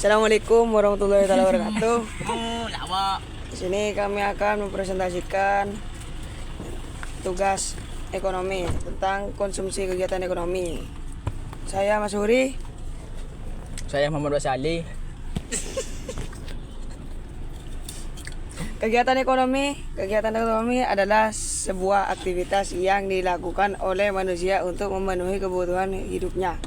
Assalamualaikum warahmatullahi wabarakatuh. Lawak. Di sini kami akan mempresentasikan tugas ekonomi tentang konsumsi kegiatan ekonomi. Saya Mas Huri. Saya Muhammad Wasali. Kegiatan ekonomi adalah sebuah aktivitas yang dilakukan oleh manusia untuk memenuhi kebutuhan hidupnya.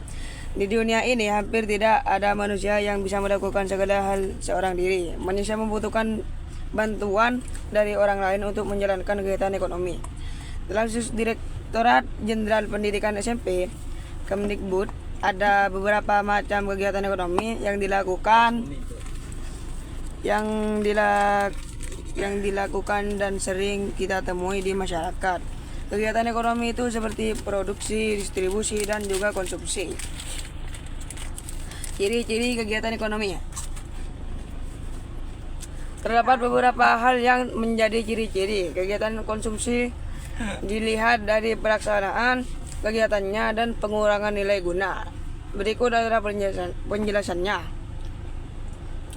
Di dunia ini hampir tidak ada manusia yang bisa melakukan segala hal seorang diri. Manusia membutuhkan bantuan dari orang lain untuk menjalankan kegiatan ekonomi. Dalam Direktorat Jenderal Pendidikan SMP, Kemdikbud, ada beberapa macam kegiatan ekonomi yang dilakukan dan sering kita temui di masyarakat. Kegiatan ekonomi itu seperti produksi, distribusi, dan juga konsumsi. Ciri-ciri kegiatan ekonomi. Terdapat beberapa hal yang menjadi ciri-ciri kegiatan konsumsi. Dilihat dari pelaksanaan kegiatannya dan pengurangan nilai guna. Berikut adalah penjelasannya.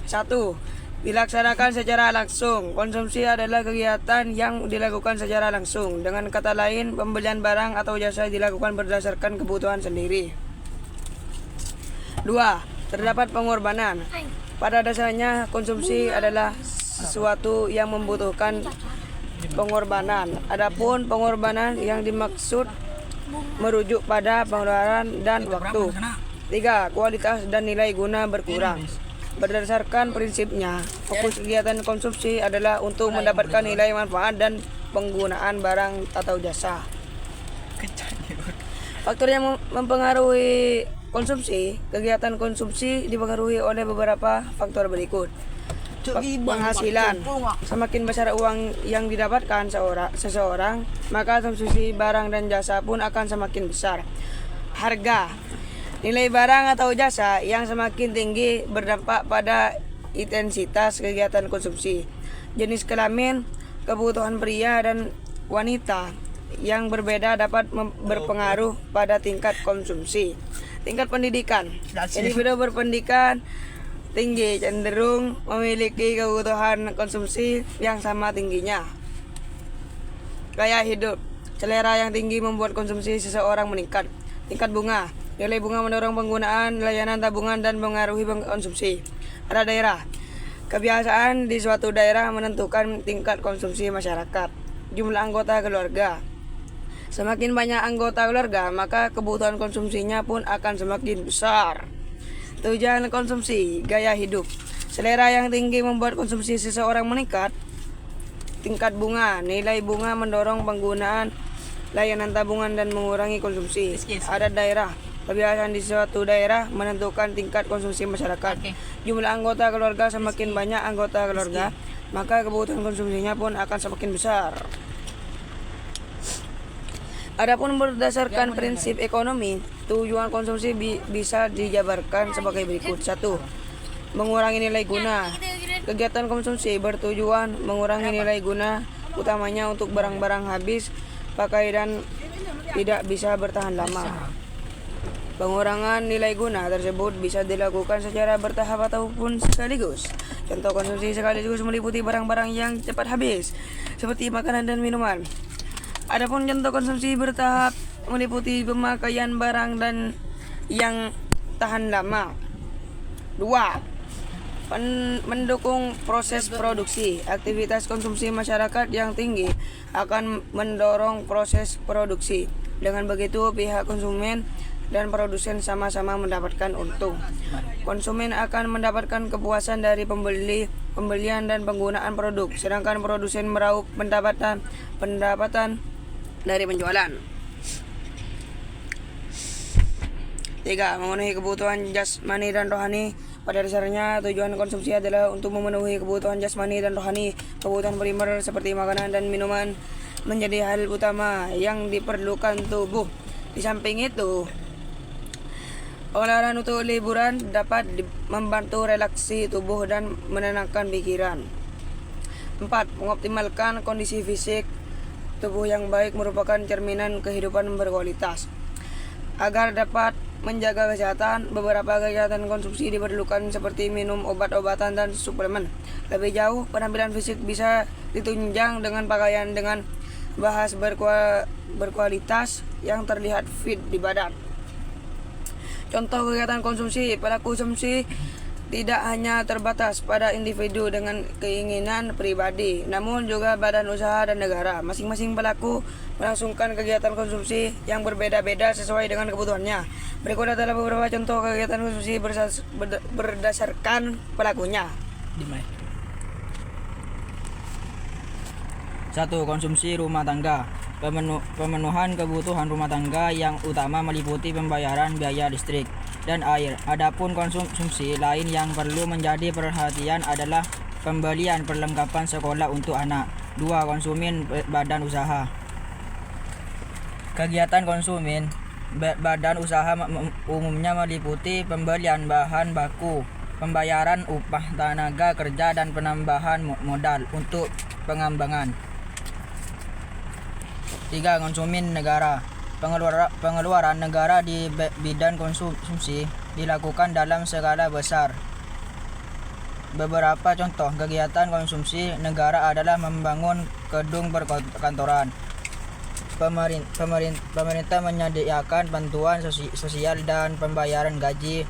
1. Dilaksanakan secara langsung. Konsumsi adalah kegiatan yang dilakukan secara langsung. Dengan kata lain, pembelian barang atau jasa dilakukan berdasarkan kebutuhan sendiri. 2. Terdapat pengorbanan. Pada dasarnya, konsumsi adalah sesuatu yang membutuhkan pengorbanan. Adapun pengorbanan yang dimaksud merujuk pada pengeluaran dan waktu. 3. Kualitas dan nilai guna berkurang. Berdasarkan prinsipnya, fokus kegiatan konsumsi adalah untuk mendapatkan nilai manfaat dan penggunaan barang atau jasa. Faktor yang mempengaruhi konsumsi. Kegiatan konsumsi dipengaruhi oleh beberapa faktor berikut. Penghasilan. Semakin besar uang yang didapatkan seseorang, maka konsumsi barang dan jasa pun akan semakin besar. Harga. Nilai barang atau jasa yang semakin tinggi berdampak pada intensitas kegiatan konsumsi. Jenis kelamin, kebutuhan pria dan wanita yang berbeda dapat berpengaruh pada tingkat konsumsi. Tingkat pendidikan. Individu berpendidikan tinggi cenderung memiliki kebutuhan konsumsi yang sama tingginya. Gaya hidup. Selera yang tinggi membuat konsumsi seseorang meningkat. Tingkat bunga. Nilai bunga mendorong penggunaan layanan tabungan dan mengaruhi konsumsi. Pada daerah. Kebiasaan di suatu daerah menentukan tingkat konsumsi masyarakat. Jumlah anggota keluarga. Semakin banyak anggota keluarga, maka kebutuhan konsumsinya pun akan semakin besar. Tujuan konsumsi, gaya hidup. Selera yang tinggi membuat konsumsi seseorang meningkat. Tingkat bunga, nilai bunga mendorong penggunaan layanan tabungan dan mengurangi konsumsi. Ada daerah. Kebiasaan di suatu daerah menentukan tingkat konsumsi masyarakat. Jumlah anggota keluarga, semakin banyak anggota keluarga, maka kebutuhan konsumsinya pun akan semakin besar. Adapun berdasarkan prinsip ekonomi, tujuan konsumsi bisa dijabarkan sebagai berikut. 1. Mengurangi nilai guna. Kegiatan konsumsi bertujuan mengurangi nilai guna, utamanya untuk barang-barang habis pakai dan tidak bisa bertahan lama. Pengurangan nilai guna tersebut bisa dilakukan secara bertahap ataupun sekaligus. Contoh konsumsi sekaligus meliputi barang-barang yang cepat habis, seperti makanan dan minuman. Adapun contoh konsumsi bertahap meliputi pemakaian barang dan yang tahan lama. 2. Mendukung proses produksi. Aktivitas konsumsi masyarakat yang tinggi akan mendorong proses produksi. Dengan begitu, pihak konsumen dan produsen sama-sama mendapatkan untung. Konsumen akan mendapatkan kepuasan dari pembelian dan penggunaan produk, sedangkan produsen meraup pendapatan dari penjualan. 3. Memenuhi kebutuhan jasmani dan rohani. Pada dasarnya, tujuan konsumsi adalah untuk memenuhi kebutuhan jasmani dan rohani. Kebutuhan primer seperti makanan dan minuman menjadi hal utama yang diperlukan tubuh. Di samping itu, olahraga untuk liburan dapat membantu relaksasi tubuh dan menenangkan pikiran. 4. Mengoptimalkan kondisi fisik. Tubuh yang baik merupakan cerminan kehidupan berkualitas. Agar dapat menjaga kesehatan, beberapa kegiatan konsumsi diperlukan seperti minum obat-obatan dan suplemen. Lebih jauh, penampilan fisik bisa ditunjang dengan pakaian dengan bahan berkualitas yang terlihat fit di badan. Contoh kegiatan konsumsi. Pelaku konsumsi tidak hanya terbatas pada individu dengan keinginan pribadi, namun juga badan usaha dan negara. Masing-masing pelaku melangsungkan kegiatan konsumsi yang berbeda-beda sesuai dengan kebutuhannya. Berikut adalah beberapa contoh kegiatan konsumsi berdasarkan pelakunya. 1. Konsumsi rumah tangga. Pemenuhan kebutuhan rumah tangga yang utama meliputi pembayaran biaya listrik dan air. Adapun konsumsi lain yang perlu menjadi perhatian adalah pembelian perlengkapan sekolah untuk anak. 2. Konsumen badan usaha. Kegiatan konsumen badan usaha umumnya meliputi pembelian bahan baku, pembayaran upah tenaga kerja, dan penambahan modal untuk pengembangan. 3. Konsumen negara. Pengeluaran negara di bidang konsumsi dilakukan dalam skala besar. Beberapa contoh kegiatan konsumsi negara adalah membangun gedung perkantoran. Pemerintah menyediakan bantuan sosial dan pembayaran gaji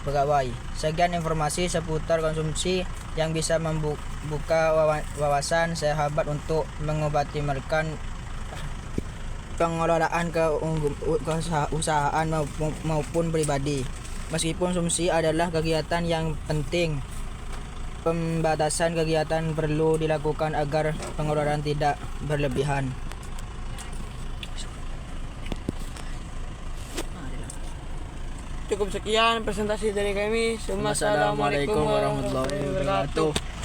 pegawai. Sekian informasi seputar konsumsi yang bisa membuka wawasan sahabat untuk mengobati mereka pengelolaan keusahaan maupun pribadi. Meskipun konsumsi adalah kegiatan yang penting, pembatasan kegiatan perlu dilakukan agar pengeluaran tidak berlebihan. Cukup sekian presentasi dari kami. Assalamualaikum warahmatullahi wabarakatuh.